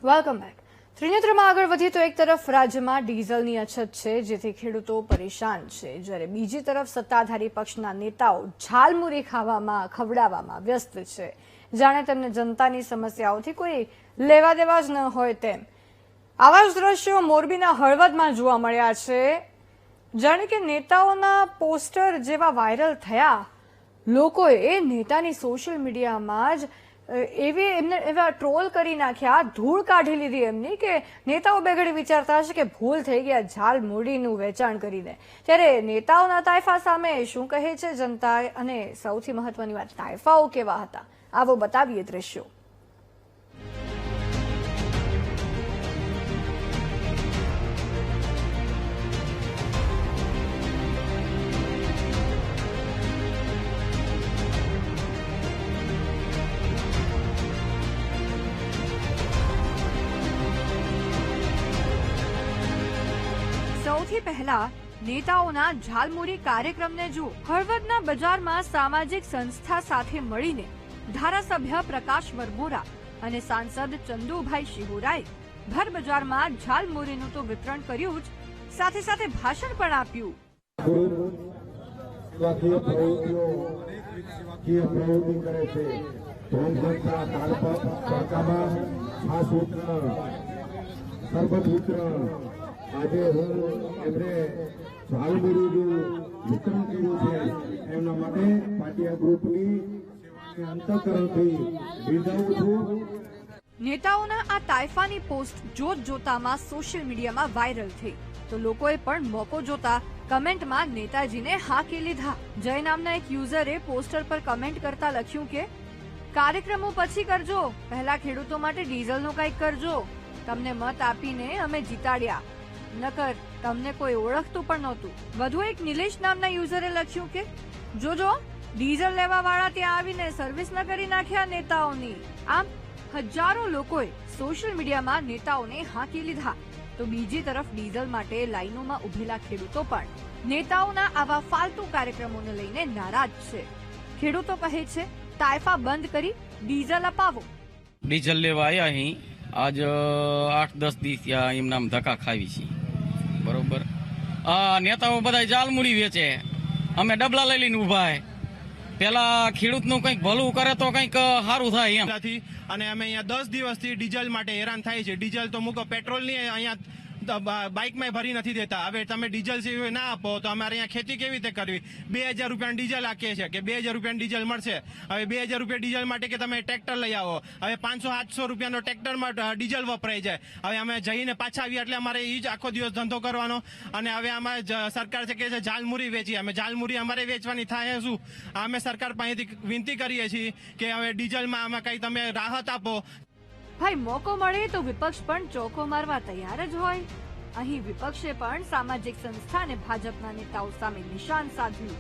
Welcome back. ત્રિનેત્રમાં આગળ વધીએ તો એક તરફ રાજ્યમાં ડીઝલની અછત છે, જેથી ખેડૂતો પરેશાન છે, જ્યારે બીજી તરફ સત્તાધારી પક્ષના નેતાઓ ઝાલમુરી ખવડાવવામાં વ્યસ્ત છે, જાણે તેમને જનતાની સમસ્યાઓથી કોઈ લેવા દેવા જ ન હોય તેમ. આવા જ દ્રશ્યો મોરબીના હળવદમાં જોવા મળ્યા છે. જાણે કે નેતાઓના પોસ્ટર જેવા વાયરલ થયા, લોકોએ નેતાની સોશિયલ મીડિયામાં જ એવા ટ્રોલ કરી નાખ્યા, ધૂળ કાઢી લીધી એમની કે નેતાઓ બે ઘડી વિચારતા હશે કે ભૂલ થઈ ગયા ઝાલમુરીનું વેચાણ કરીને. ત્યારે નેતાઓના તાયફા સામે શું કહે છે જનતા, અને સૌથી મહત્વની વાત, તાયફાઓ કેવા હતા, આવો બતાવીએ દ્રશ્યો. સૌથી પહેલા નેતાઓના ઝાલમુરી કાર્યક્રમને જુઓ. હળવદના બજારમાં સામાજિક સંસ્થા સાથે મળીને ધારાસભ્ય પ્રકાશ વરમોરા અને સાંસદ ચંદુભાઈ શિહોરાએ ભર બજારમાં ઝાલમુરીનું તો વિતરણ કર્યું જ, સાથે સાથે ભાષણ પણ આપ્યું. આજે હું એમને ઝાલમુરીનું વિતરણ કર્યું છે, એમના માટે પાટિયા ગ્રુપની અંતઃકરણથી બિરદાવું છું. નેતાઓના આ તાયફાની પોસ્ટ જોતામાં સોશિયલ મીડિયામાં વાયરલ થઈ, તો લોકોએ પણ મોકો જોતા કમેન્ટમાં નેતાજીને હાંકી લીધા. જય નામના એક યુઝરે પોસ્ટર પર કમેન્ટ કરતા લખ્યું કે કાર્યક્રમો પછી કરજો, પહેલા ખેડૂતો માટે ડીઝલનું કંઈક કરજો, તમને મત આપીને અમે જીતાડ્યા, નકર તમને કોઈ ઓળખતું પણ નહોતું. વધુ એક નિલેશ નામના યુઝરે લખ્યું કે જોજો, ડીઝલ લેવા વાળા ત્યાં આવીને સર્વિસ ન કરી નાખ્યા નેતાઓની. આમ હજારો લોકોએ સોશિયલ મીડિયામાં નેતાઓને હાંકી લીધા, તો બીજી તરફ ડીઝલ માટે લાઈનોમાં ઉભેલા ખેડૂતો પણ નેતાઓના આવા ફાલતુ કાર્યક્રમોને લઈને નારાજ છે. ખેડૂતો કહે છે તાયફા બંધ કરી ડીઝલ અપાવો. ડીઝલ લેવા આવ્યા અહીં આજ 8-10 દિવસ એમ નામ ધક્કા ખાવી છે, બરોબર. નેતાઓ બધા ઝાલમુરી વેચે, અમે ડબલા લઈ લઈને ઉભા. પેલા ખેડૂતનું કંઈક ભલું કરે તો કંઈક સારું થાય એમ. અને અમે અહીંયા 10 દિવસથી ડીઝલ માટે હેરાન થાય છે. ડીઝલ તો મૂકો, પેટ્રોલ ની અહીંયા બાઇકમાં ભરી નથી દેતા. હવે તમે ડીઝલ સિવાય ના આપો તો અમારે અહીંયા ખેતી કેવી રીતે કરવી? 2000 રૂપિયાનું ડીઝલ આપીએ છીએ કે 2000 રૂપિયાનું ડીઝલ મળશે. હવે 2000 રૂપિયા ડીઝલ માટે કે તમે ટ્રેક્ટર લઈ આવો, હવે 500-700 રૂપિયાનો ટ્રેક્ટરમાં ડીઝલ વપરાઈ જાય. હવે અમે જઈને પાછા આવીએ એટલે અમારે એ જ આખો દિવસ ધંધો કરવાનો. અને હવે અમારે સરકાર છે કે છે ઝાલમુરી વેચી, અમે ઝાલમુરી અમારે વેચવાની થાય શું? અમે સરકાર પાસેથી વિનંતી કરીએ છીએ કે હવે ડીઝલમાં અમે કંઈ તમે રાહત આપો. ભાઈ, મોકો મળે તો વિપક્ષ પણ ચોકો મારવા તૈયાર જ હોય. અહીં વિપક્ષે પણ સામાજિક સંસ્થા અને ભાજપના નેતાઓ સામે નિશાન સાધ્યું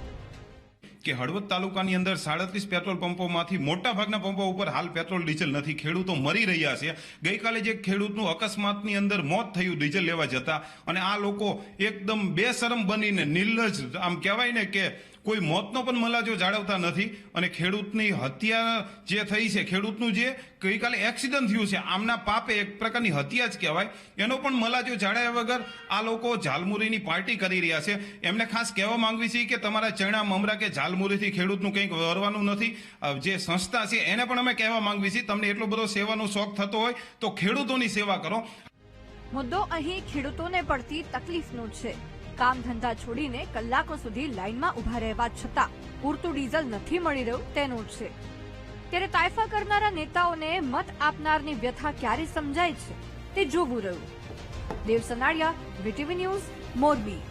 કે હળવદ તાલુકાની અંદર 37 પેટ્રોલ પંપોમાંથી મોટા ભાગના પંપો ઉપર હાલ પેટ્રોલ ડીઝલ નથી. ખેડૂતો મરી રહ્યા છે. ગઈકાલે જે ખેડૂતનું અકસ્માતની અંદર મોત થયું ડીઝલ લેવા જતા, અને આ લોકો એકદમ બેશરમ બનીને નિર્લજ, આમ કહેવાય ને કે કોઈ મોતનો પણ મલાજો જાળવતા નથી. અને ખેડૂતની હત્યા જે થઈ છે, ખેડૂતનું જે ગઈકાલે એક્સિડન્ટ થયું છે, આમના પાપે એક પ્રકારની હત્યા જ કહેવાય, એનો પણ મલાજો જાળવ્યા વગર આ લોકો ઝાલમુરીની પાર્ટી કરી રહ્યા છે. એમને ખાસ કહેવા માંગવી છે કે તમારા ચણા મમરા કે ઝાલમુરીથી ખેડૂતનું કંઈક વરવાનું નથી. જે સંસ્થા છે એને પણ અમે કહેવા માંગવી છે, તમને એટલો બધો સેવાનો શોખ થતો હોય તો ખેડૂતોની સેવા કરો. મુદ્દો અહીં ખેડૂતોને પડતી તકલીફનો છે. કામ ધંધા છોડીને કલાકો સુધી લાઈનમાં ઉભા રહેવા છતાં પૂરતું ડીઝલ નથી મળી રહ્યું તેનું છે. ત્યારે તાયફા કરનારા નેતાઓને મત આપનારની વ્યથા ક્યારે સમજાય છે તે જોવું રહ્યું. દેવ સનાડિયા, વીટીવી ન્યૂઝ, મોરબી.